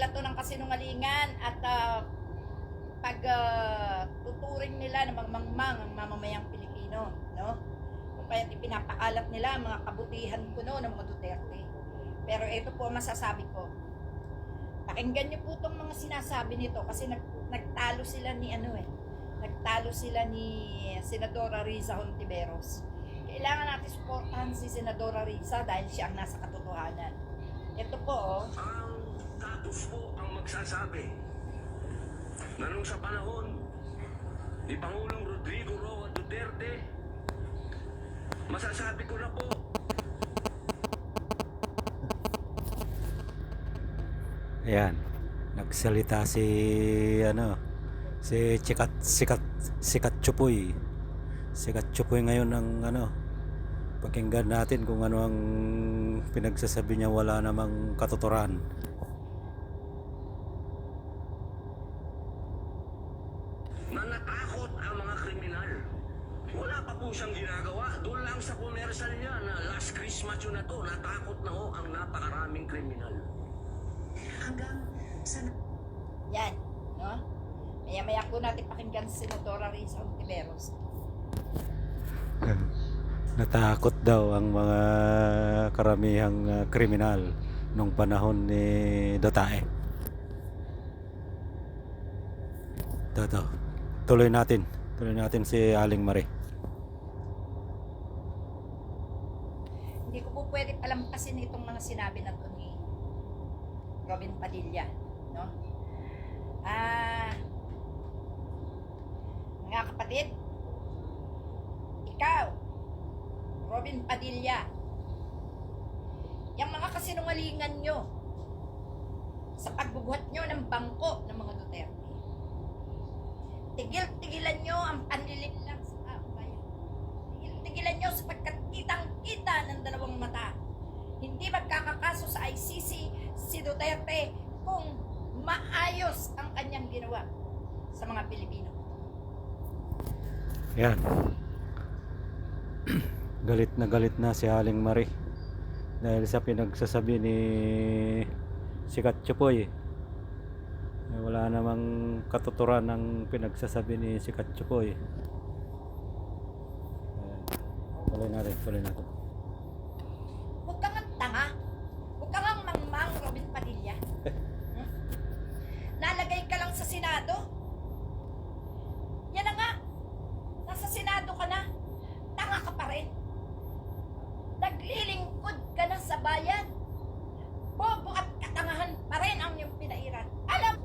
nila to ng kasinungalingan at tuturing nila ng mangmang ang mamamayang Pilipino, no? Kung kaya ipinapakalat nila ang mga kabutihan kuno ng mga Duterte. Pero ito po ang masasabi ko. Pakinggan niyo po itong mga sinasabi nito kasi nagtalo sila ni nagtalo sila ni Senadora Riza Hontiveros. Kailangan natin suportahan si Senadora Riza dahil siya ang nasa katotohanan. Ito po, Ang datos po ang magsasabi na nung sa panahon ni Pangulong Rodrigo Roa Duterte, masasabi ko na po, Ayan, nagsalita si Sikat Chupoy. Sikat Chupoy ngayon ang pakinggan natin kung ano ang pinagsasabi niya, wala namang katuturan. na natakot ang mga kriminal. Wala pa po siyang ginagawa. Doon lang sa commercial niya na last Christmas yun na to, natakot na ho ang napakaraming kriminal. Hanggang sa yan, no? Maya-maya po natin pakinggan si Senadora Riza Hontiveros. Natakot daw ang mga karamihang kriminal nung panahon ni Duterte. Ito. Tuloy natin si Aling Marie. Hindi ko po pwede palampasin itong mga sinabi na to ni Robin Padilla, no? Mga kapatid, ikaw, Robin Padilla, yung mga kasinungalingan nyo sa pagbubuhat nyo ng bangko ng mga Duterte, tigil-tigilan nyo ang panlilinlang sa bayan. Tigil-tigilan nyo sapagkat kitang-kita ng dalawang mata. Hindi magkakakaso sa ICC si Duterte kung maayos ang kanyang ginawa sa mga Pilipino. Yan. Galit na si Aling Marie dahil sa pinagsasabi ni Sikat Chupoy. Wala namang katuturan ng pinagsasabi ni Sikat Chupoy. Tuloy natin. Huwag kang ang tanga. Huwag kang ang mangmang, Robin Padilla. Nalagay ka lang sa Senado. Yan na nga. Nasa Senado ka na. Tanga ka pa rin. Naglilingkod ka na sa bayan. Bobo at katangahan pa rin ang iyong pinairan. Alam!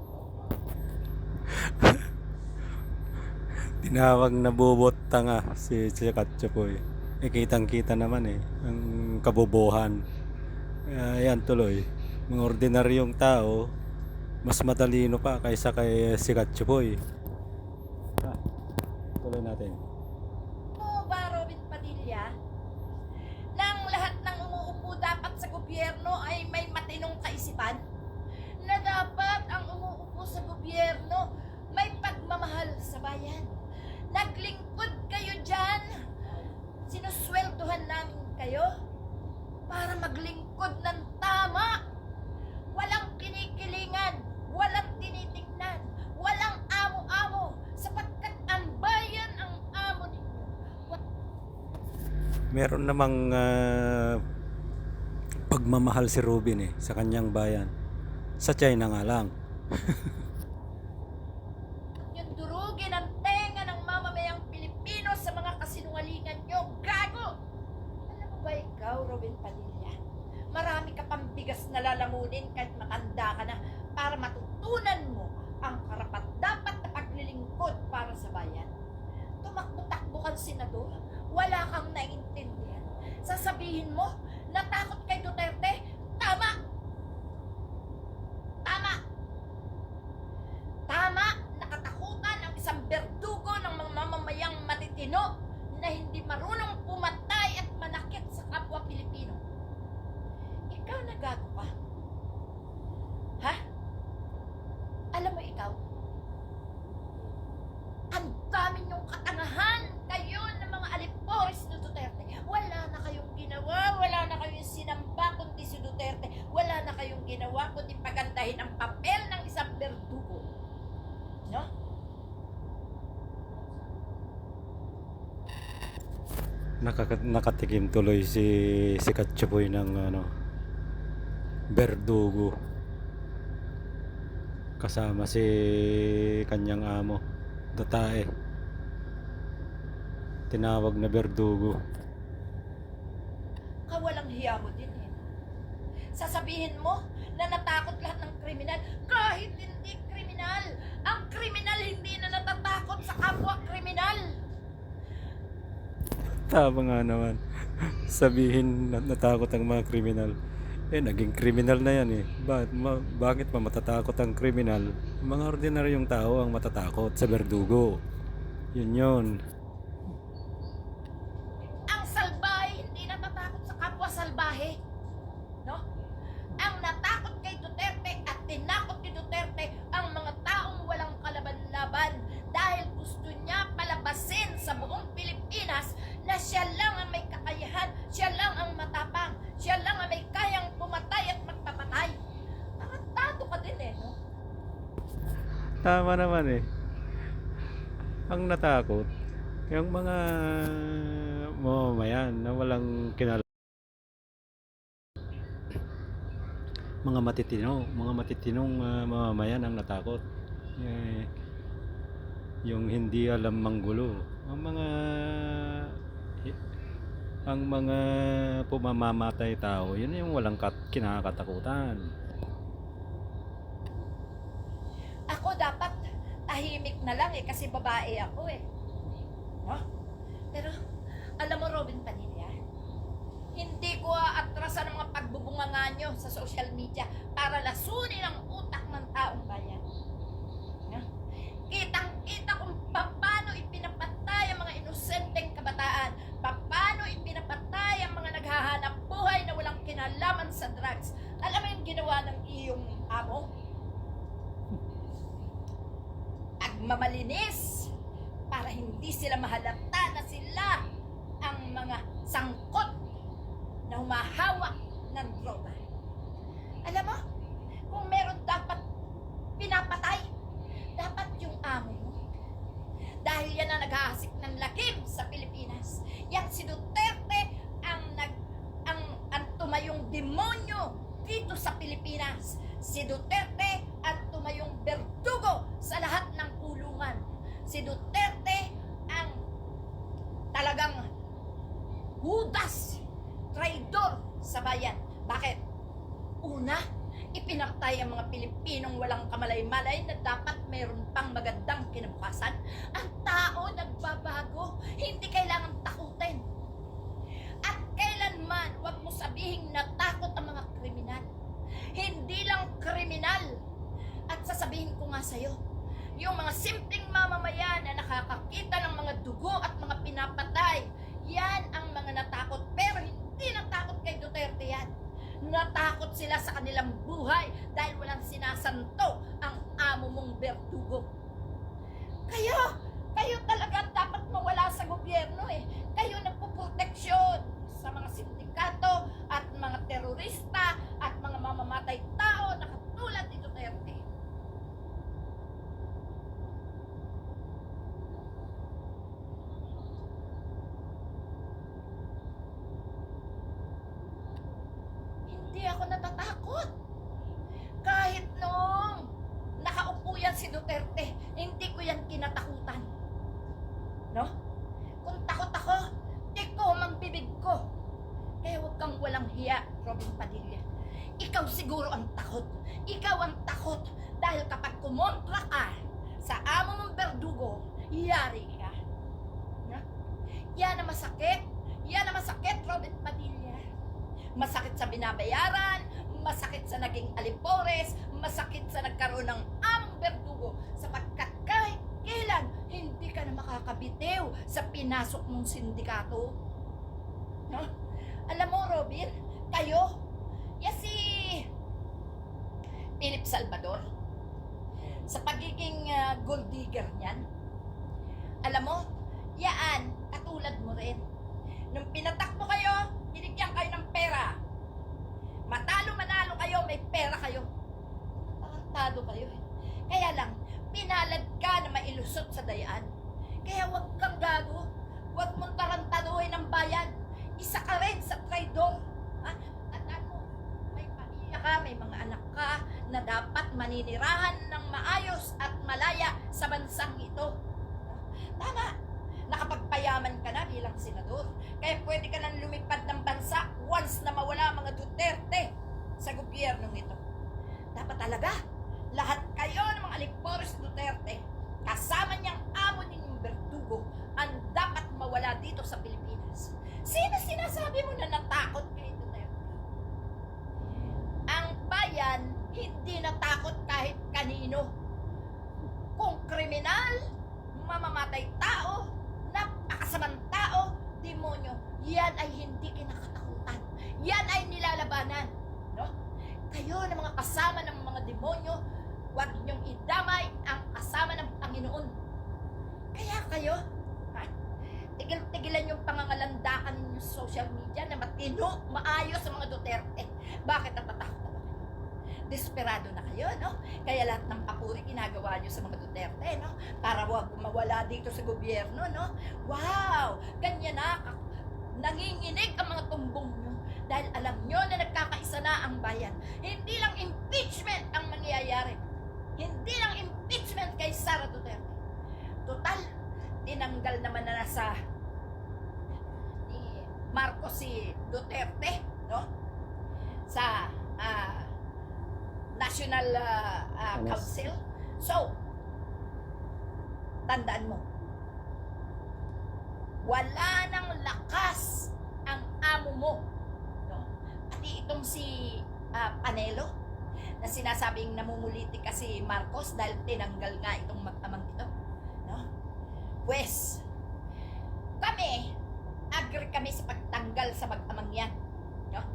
Tinawag na bobot tanga si Sikat Chupoy. Kitang-kita naman ang kabobohan. Yan tuloy. Mga ordinaryong tao, mas matalino pa kaysa kay Sikat Chupoy. Tuloy natin. Mo ba, Robin Padilla, nang lahat ng umuupo dapat sa gobyerno ay may matinong kaisipan? Na dapat ang umuupo sa gobyerno may pagmamahal sa bayan. Naglingkod kayo dyan. Sinusweldohan namin kayo para maglingkod ng tama. Walang kinikilingan, walang tinitingnan, walang amo-amo, sapagkat ang bayan ang amo ninyo. Meron namang pagmamahal si Robin sa kanyang bayan. Sa China nga lang. Yung durugin ang tenga ng mamamayang Pilipino sa mga kasinungalingan nyo. Gago! Alam mo ba ikaw, Robin Padilla? Marami ka pang bigas na lalamunin kahit matanda ka na para matutunan mo ang karapat-dapat na paglilingkod para sa bayan. Tumakbo-takbo kang senador, wala kang naiintindihan. Sasabihin mo, natakot kay Duterte? Tama! Tama, nakatakutan ang isang berdugo ng mga mamamayang matitino na hindi marunong pumatay at manakit sa kapwa Pilipino. Ikaw nagago ka? Ha? Alam mo ikaw? Ang dami niyong katangahan kayo ng mga alipores na Duterte. Wala na kayong ginawa, wala na kayong sinamba, kundi nakatikim tuloy si Katsupoy ng ano, berdugo. Kasama si kanyang amo, Datae. Tinawag na berdugo. Kawalang hiya mo din eh. Sasabihin mo na natakot lahat ng kriminal kahit hindi kriminal. Ang kriminal hindi na natatakot sa kapwa kriminal. Tama nga naman. Sabihin na natakot ang mga kriminal. Naging kriminal na yan eh. Bakit pa matatakot ang kriminal? Mga ordinaryong tao ang matatakot sa berdugo. Yun yun. Ang salbahe hindi natatakot sa kapwa salbahe. No? Ang natakot kay Duterte at tinakot ni Duterte ang mga taong walang kalaban-laban dahil gusto niya palabasin sa buong Pilipinas na siya lang ang may kakayahan, siya lang ang matapang, siya lang ang may kayang pumatay at magpapatay. Nakatato ka din eh, no? Tama naman eh. Ang natakot, yung mga mamamayan na walang mga matitinong mamamayan ang natakot. Yung hindi alam manggulo. Ang mga pumamamatay tao, yun yung walang kinakatakutan. Ako dapat tahimik na lang eh kasi babae ako eh. No? Pero alam mo Robin Padilla, hindi ko aatrasan ang mga pagbubunganga nyo sa social media para lasunin ang utak ng taong bayan. No? Kitang-kita kung paano ipinapatay ang mga inosenteng kabataan, paano ipinapatay ang mga naghahanap buhay na walang kinalaman sa drugs. Alam mo yung ginawa ng iyong amo? Agmamalinis para hindi sila mahalata na sila ang mga sangkot na humahawak ng droga. Alam mo, kung meron dapat pinapatay, dapat yung amo mo. Dahil yan ang naghahasik ng lakim sa Pilipinas. Yan si Duterte ang tumayong demonyo dito sa Pilipinas. Si Duterte ang tumayong berdugo sa lahat ng kulungan. Si Duterte ang talagang hudas, traidor sa bayan. Bakit? Una, ipinatay ang mga Pilipinong walang kamalay-malay na dapat mayroon pang magandang kinabukasan. Ang tao nagbabago, hindi kailangan takutin. At kailanman, huwag mo sabihing natakot ang mga kriminal. Hindi lang kriminal. At sasabihin ko nga sa'yo, yung mga simpleng mamamayan na nakakakita ng mga dugo at mga pinapatay, yan ang mga natakot. Pero hindi natakot kay Duterte yan. Natakot sila sa kanilang buhay dahil walang sinasanto ang amo mong berdugo. Kayo talaga dapat mawala sa gobyerno eh. Kayo nagpuproteksyon sa mga sindikato at mga terorista at mga mamamatay tao na katulad ni Duterte. Hindi ako natatakot. Kahit nung nakaupo yan si Duterte, hindi ko yan kinatakutan. No? Kung takot ako, tiko ang bibig ko. Kaya huwag kang walang hiya, Robin Padilla. Ikaw siguro ang takot. Ikaw ang takot dahil kapag kumontra ka sa amo mong berdugo, yari ka. No? Yan ang masakit. Yan ang masakit, Robin Padilla. Masakit sa binabayaran, masakit sa naging alipores, masakit sa nagkaroon ng among berdugo sapagkat kahit kailan hindi ka na makakabitiw sa pinasok mong sindikato. No? Alam mo, Robin, kayo, si Philip Salvador, sa pagiging gold digger niyan, alam mo, yaan, katulad mo rin. Nung pinatakbo kayo, binigyan kayo ng pera. Manalo kayo, may pera kayo. Tarantado kayo eh. Kaya lang, pinalad ka na mailusot sa dayaan. Kaya huwag kang gago. Huwag mong tarantaduhin ang bayan. maninirahan ng maayos at malaya sa bansang ito. Tama, nakapagpayaman ka na bilang senador. Kaya pwede ka nang lumipad ng bansa once na mawala ang mga Duterte sa gobyernong ito. Dapat talaga, lahat kayo ng mga Alicporos Duterte, kasama niyang amo ninyong Bertugo, ang dapat mawala dito sa Pilipinas. Sino sinasabi mo na natakot kay Duterte? Ang bayan, hindi natakot kahit kanino. Kung kriminal, mamamatay tao, napakasamang tao, demonyo, yan ay hindi kinakatakutan. Yan ay nilalabanan. No? Kayo na mga kasama ng mga demonyo, huwag niyong idamay ang kasama ng Panginoon. Kaya kayo, tigil-tigilan yung pangangalandakan ninyo sa social media na matino, maayos sa mga Duterte. Bakit natatakot na ba kayo? Desperado na kayo, no? Kaya lahat ng papuri ginagawa nyo sa mga Duterte, no? Para huwag mawala dito sa gobyerno, no? Wow! Ganyan na, nanginginig ang mga tumbong nyo. Dahil alam nyo na nagkakaisa na ang bayan. Hindi lang impeachment ang mangyayari. Hindi lang impeachment kay Sara Duterte. Total, tinanggal naman na nasa ni Marcos si Duterte, no? Sa National Council. So, tandaan mo, wala nang lakas ang amo mo, no? Pati itong si Panelo, na sinasabing namumuliti kasi Marcos dahil tinanggal nga itong mag-amang ito, no? Pues, kami, agree kami sa pagtanggal sa mag-amang yan, no?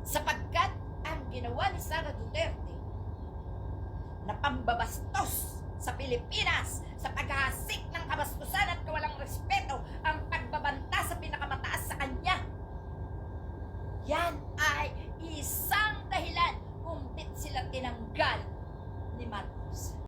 Sapagkat ang ginawa ni Sara Duterte na pambabastos sa Pilipinas, sa paghahasik ng kabastusan at kawalang respeto, ang pagbabanta sa pinakamataas sa kanya, yan ay isang dahilan kung bakit sila tinanggal